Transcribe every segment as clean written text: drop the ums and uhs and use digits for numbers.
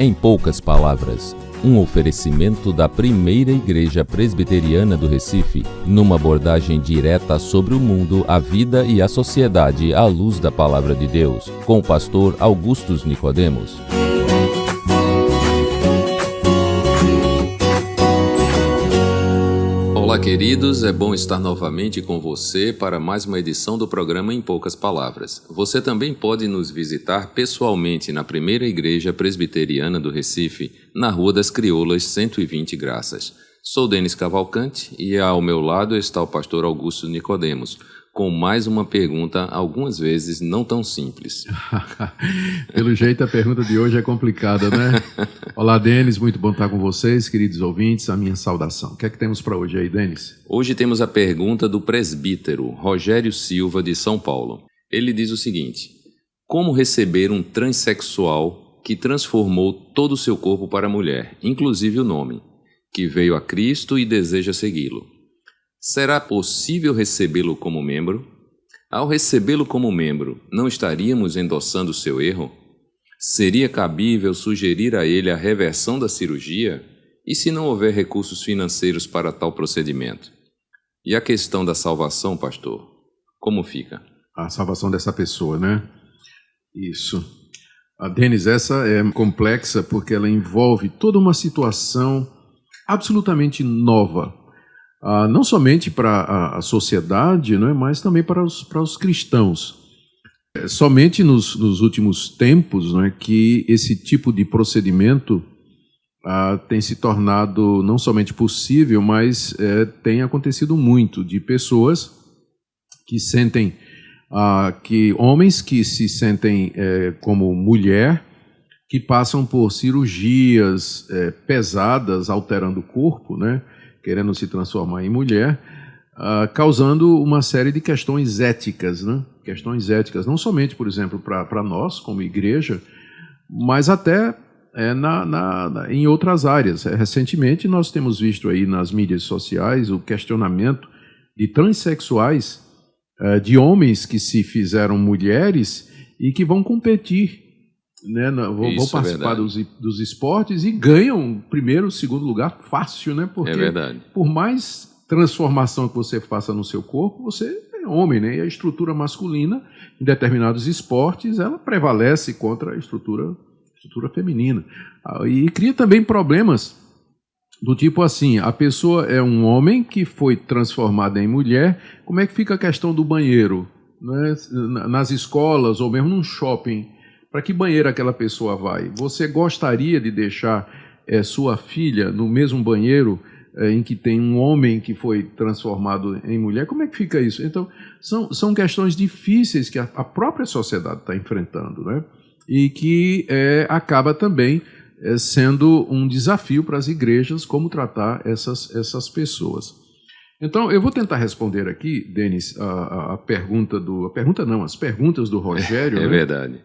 Em poucas palavras, um oferecimento da Primeira Igreja Presbiteriana do Recife, numa abordagem direta sobre o mundo, a vida e a sociedade à luz da Palavra de Deus, com o pastor Augustus Nicodemos. Olá, queridos, é bom estar novamente com você para mais uma edição do programa Em Poucas Palavras. Você também pode nos visitar pessoalmente na Primeira Igreja Presbiteriana do Recife, na Rua das Crioulas, 120 Graças. Sou Denis Cavalcante e ao meu lado está o pastor Augusto Nicodemos, com mais uma pergunta, algumas vezes não tão simples. Pelo jeito a pergunta de hoje é complicada, né? Olá, Denis, muito bom estar com vocês, queridos ouvintes, a minha saudação. O que é que temos para hoje aí, Denis? Hoje temos a pergunta do presbítero Rogério Silva, de São Paulo. Ele diz o seguinte: como receber um transexual que transformou todo o seu corpo para a mulher, inclusive o nome, que veio a Cristo e deseja segui-lo? Será possível recebê-lo como membro? Ao recebê-lo como membro, não estaríamos endossando o seu erro? Seria cabível sugerir a ele a reversão da cirurgia? E se não houver recursos financeiros para tal procedimento? E a questão da salvação, pastor? Como fica? A salvação dessa pessoa, né? Isso. Denis, essa é complexa porque ela envolve toda uma situação absolutamente nova. Não somente para a sociedade, né, mas também para os cristãos. Somente nos últimos tempos, né, que esse tipo de procedimento tem se tornado não somente possível, mas tem acontecido muito, de pessoas que sentem, que homens que se sentem como mulher, que passam por cirurgias pesadas, alterando o corpo, né, querendo se transformar em mulher, causando uma série de questões éticas, né? Questões éticas, não somente, por exemplo, para nós, como igreja, mas até em outras áreas. Recentemente, nós temos visto aí nas mídias sociais o questionamento de transexuais, de homens que se fizeram mulheres e que vão competir, né, vão participar dos esportes e ganham primeiro, segundo lugar fácil, né? Porque por mais transformação que você faça no seu corpo, você é homem, né? E a estrutura masculina em determinados esportes ela prevalece contra a estrutura feminina. E cria também problemas do tipo assim: a pessoa é um homem que foi transformada em mulher, como é que fica a questão do banheiro, né? Nas escolas ou mesmo num shopping? Para que banheiro aquela pessoa vai? Você gostaria de deixar sua filha no mesmo banheiro em que tem um homem que foi transformado em mulher? Como é que fica isso? Então, são questões difíceis que a própria sociedade está enfrentando, né? E que acaba também sendo um desafio para as igrejas como tratar essas pessoas. Então, eu vou tentar responder aqui, Denis, as perguntas do Rogério. É, né? Verdade.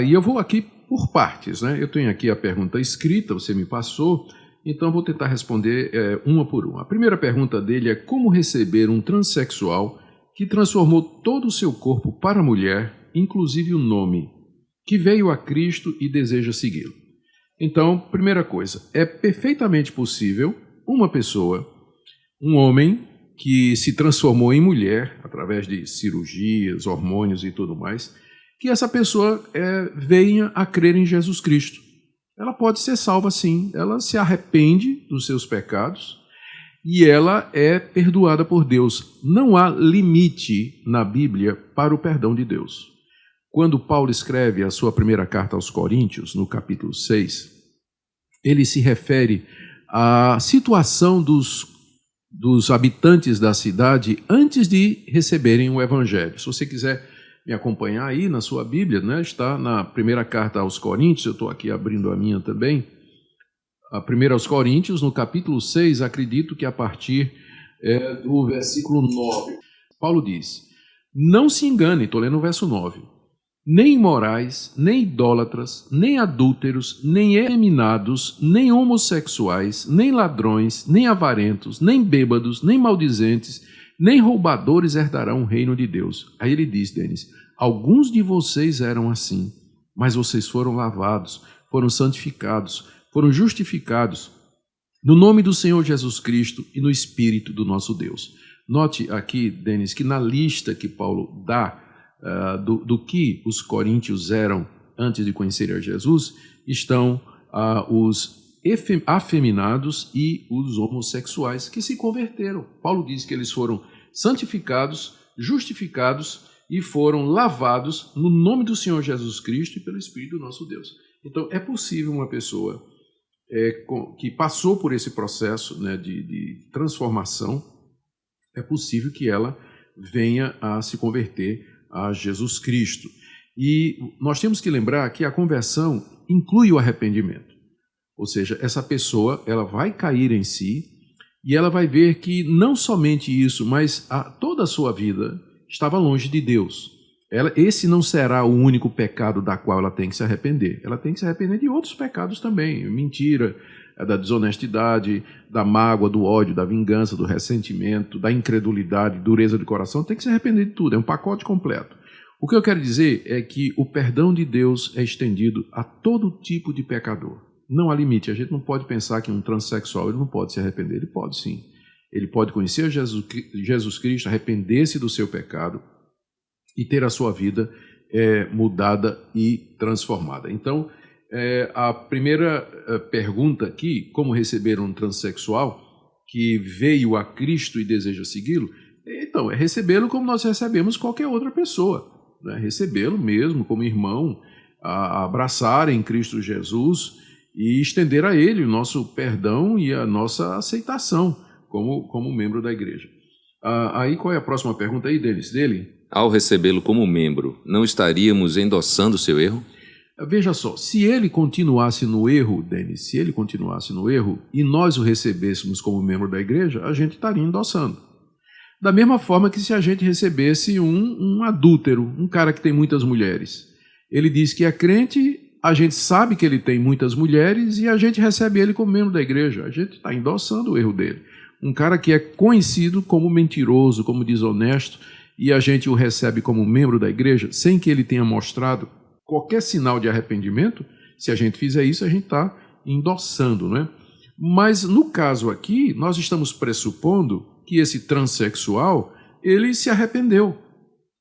E eu vou aqui por partes, né? Eu tenho aqui a pergunta escrita, você me passou, então vou tentar responder uma por uma. A primeira pergunta dele é: como receber um transexual que transformou todo o seu corpo para a mulher, inclusive o nome, que veio a Cristo e deseja segui-lo? Então, primeira coisa, é perfeitamente possível uma pessoa, um homem que se transformou em mulher através de cirurgias, hormônios e tudo mais, que essa pessoa venha a crer em Jesus Cristo. Ela pode ser salva sim, ela se arrepende dos seus pecados e ela é perdoada por Deus. Não há limite na Bíblia para o perdão de Deus. Quando Paulo escreve a sua primeira carta aos Coríntios, no capítulo 6, ele se refere à situação dos habitantes da cidade antes de receberem o Evangelho. Se você quiser me acompanhar aí na sua Bíblia, né? Está na primeira carta aos Coríntios, eu estou aqui abrindo a minha também, a primeira aos Coríntios, no capítulo 6, acredito que a partir do versículo 9. Paulo diz: não se engane, estou lendo o verso 9, nem imorais, nem idólatras, nem adúlteros, nem efeminados, nem homossexuais, nem ladrões, nem avarentos, nem bêbados, nem maldizentes, nem roubadores herdarão o reino de Deus. Aí ele diz, Denis: alguns de vocês eram assim, mas vocês foram lavados, foram santificados, foram justificados no nome do Senhor Jesus Cristo e no Espírito do nosso Deus. Note aqui, Denis, que na lista que Paulo dá do que os coríntios eram antes de conhecer a Jesus, estão os afeminados e os homossexuais que se converteram. Paulo diz que eles foram santificados, justificados e foram lavados no nome do Senhor Jesus Cristo e pelo Espírito do nosso Deus. Então, é possível uma pessoa que passou por esse processo, né, de transformação, é possível que ela venha a se converter a Jesus Cristo. E nós temos que lembrar que a conversão inclui o arrependimento. Ou seja, essa pessoa ela vai cair em si e ela vai ver que não somente isso, mas toda a sua vida estava longe de Deus. Esse não será o único pecado da qual ela tem que se arrepender. Ela tem que se arrepender de outros pecados também. Mentira, da desonestidade, da mágoa, do ódio, da vingança, do ressentimento, da incredulidade, dureza de coração. Tem que se arrepender de tudo. É um pacote completo. O que eu quero dizer é que o perdão de Deus é estendido a todo tipo de pecador. Não há limite. A gente não pode pensar que um transexual ele não pode se arrepender. Ele pode sim. Ele pode conhecer Jesus Cristo, arrepender-se do seu pecado e ter a sua vida mudada e transformada. Então, a primeira pergunta aqui, como receber um transexual que veio a Cristo e deseja segui-lo? Então, é recebê-lo como nós recebemos qualquer outra pessoa, né? Recebê-lo mesmo como irmão, abraçar em Cristo Jesus e estender a ele o nosso perdão e a nossa aceitação como membro da igreja. Aí qual é a próxima pergunta aí, Denis? Dele? Ao recebê-lo como membro, não estaríamos endossando seu erro? Veja só, se ele continuasse no erro, Denis, se ele continuasse no erro e nós o recebêssemos como membro da igreja, a gente estaria endossando. Da mesma forma que se a gente recebesse um adúltero, um cara que tem muitas mulheres. Ele diz que é crente, a gente sabe que ele tem muitas mulheres e a gente recebe ele como membro da igreja. A gente está endossando o erro dele. Um cara que é conhecido como mentiroso, como desonesto, e a gente o recebe como membro da igreja, sem que ele tenha mostrado qualquer sinal de arrependimento, se a gente fizer isso, a gente está endossando, né? Mas no caso aqui, nós estamos pressupondo que esse transexual, ele se arrependeu,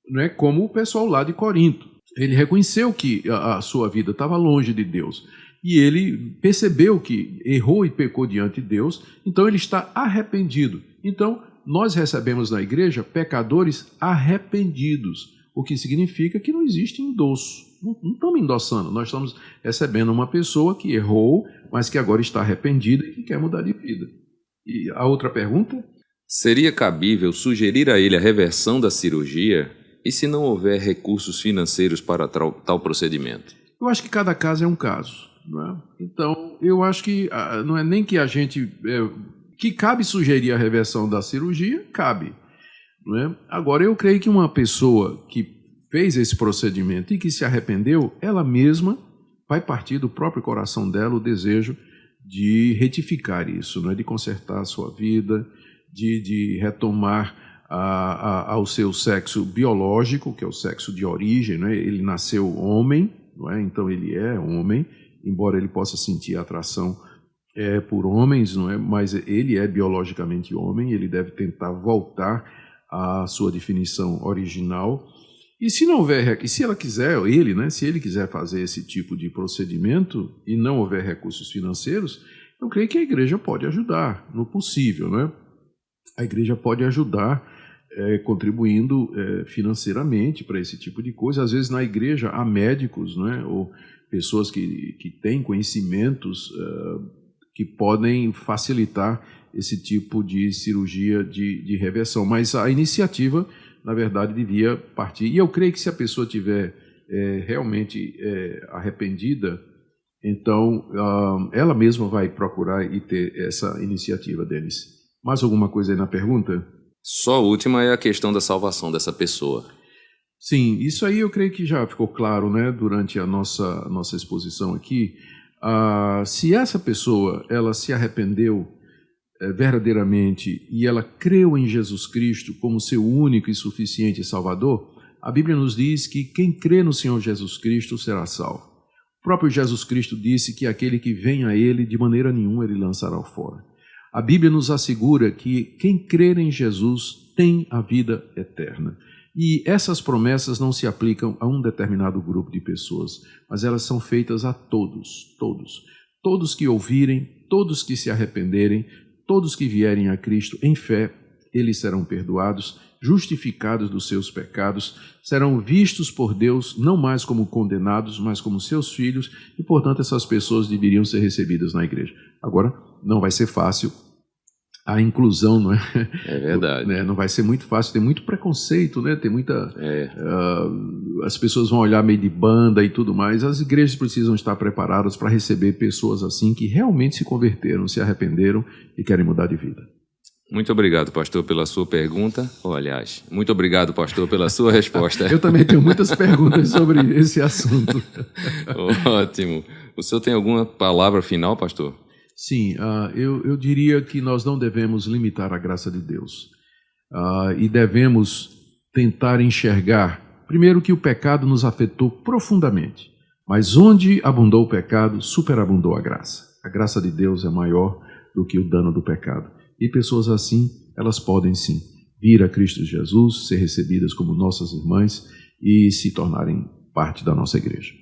né? Como o pessoal lá de Corinto. Ele reconheceu que a sua vida estava longe de Deus. E ele percebeu que errou e pecou diante de Deus, então ele está arrependido. Então, nós recebemos na igreja pecadores arrependidos, o que significa que não existe endosso. Não estamos endossando, nós estamos recebendo uma pessoa que errou, mas que agora está arrependida e que quer mudar de vida. E a outra pergunta? Seria cabível sugerir a ele a reversão da cirurgia e se não houver recursos financeiros para tal procedimento? Eu acho que cada caso é um caso, não é? Então, eu acho que não é nem que a gente... que cabe sugerir a reversão da cirurgia, cabe. Não é? Agora, eu creio que uma pessoa que fez esse procedimento e que se arrependeu, ela mesma vai partir do próprio coração dela o desejo de retificar isso, não é? De consertar a sua vida, de retomar ao seu sexo biológico, que é o sexo de origem, não é? Ele nasceu homem, não é? Então ele é homem, embora ele possa sentir atração por homens, não é? Mas ele é biologicamente homem, ele deve tentar voltar à sua definição original. E se não houver, e se ela quiser, ele, né? Se ele quiser fazer esse tipo de procedimento e não houver recursos financeiros, eu creio que a igreja pode ajudar no possível, né? A igreja pode ajudar contribuindo financeiramente para esse tipo de coisa. Às vezes na igreja há médicos, né? Ou pessoas que têm conhecimentos que podem facilitar esse tipo de cirurgia de reversão. Mas a iniciativa, na verdade, devia partir. E eu creio que se a pessoa estiver realmente arrependida, então ela mesma vai procurar e ter essa iniciativa, Denis. Mais alguma coisa aí na pergunta? Só a última é a questão da salvação dessa pessoa. Sim, isso aí eu creio que já ficou claro, né, durante a nossa exposição aqui. Se essa pessoa ela se arrependeu verdadeiramente e ela creu em Jesus Cristo como seu único e suficiente Salvador, a Bíblia nos diz que quem crê no Senhor Jesus Cristo será salvo. O próprio Jesus Cristo disse que aquele que vem a ele, de maneira nenhuma ele lançará fora. A Bíblia nos assegura que quem crer em Jesus tem a vida eterna. E essas promessas não se aplicam a um determinado grupo de pessoas, mas elas são feitas a todos, todos. Todos que ouvirem, todos que se arrependerem, todos que vierem a Cristo em fé, eles serão perdoados, justificados dos seus pecados, serão vistos por Deus não mais como condenados, mas como seus filhos, e, portanto, essas pessoas deveriam ser recebidas na igreja. Agora, não vai ser fácil a inclusão, não é? É verdade. Não vai ser muito fácil, tem muito preconceito, né? Tem muita... as pessoas vão olhar meio de banda e tudo mais. As igrejas precisam estar preparadas para receber pessoas assim que realmente se converteram, se arrependeram e querem mudar de vida. Muito obrigado, pastor, pela sua pergunta. Aliás, muito obrigado, pastor, pela sua resposta. Eu também tenho muitas perguntas sobre esse assunto. Ótimo. O senhor tem alguma palavra final, pastor? Sim, eu diria que nós não devemos limitar a graça de Deus e devemos tentar enxergar, primeiro, que o pecado nos afetou profundamente, mas onde abundou o pecado, superabundou a graça. A graça de Deus é maior do que o dano do pecado. E pessoas assim, elas podem sim vir a Cristo Jesus, ser recebidas como nossas irmãs e se tornarem parte da nossa igreja.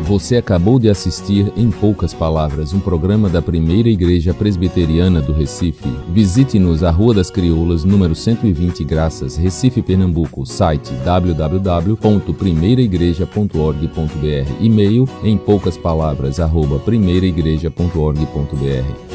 Você acabou de assistir Em Poucas Palavras, um programa da Primeira Igreja Presbiteriana do Recife. Visite-nos à Rua das Crioulas, número 120 Graças, Recife, Pernambuco. Site www.primeiraigreja.org.br. E-mail empoucaspalavras@primeiraigreja.org.br.